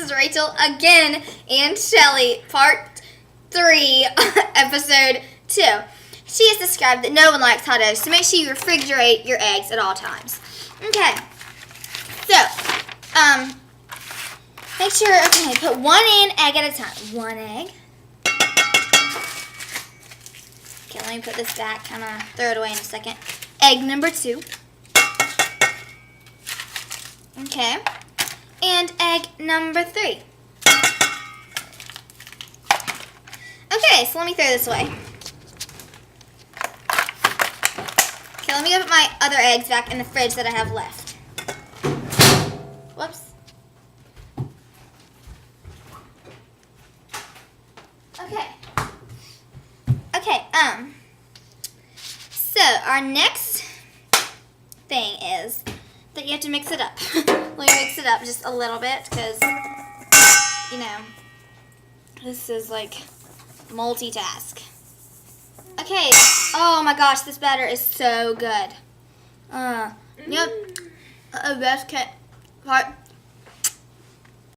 is Rachel again and Shelly, part 3, episode 2. She has described that no one likes hot eggs, so make sure you refrigerate your eggs at all times. Okay, so, make sure, okay, put one egg at a time. One egg. Okay, let me put this back, kind of throw it away in a second. Egg number 2. Okay, and egg number 3. Okay, so let me throw this away. Okay, let me go put my other eggs back in the fridge that I have left. Whoops. Okay. Okay, so our next thing is that you have to mix it up. Let me mix it up just a little bit because, you know, this is like multitask. Okay. Oh my gosh, this batter is so good. Yep. Best part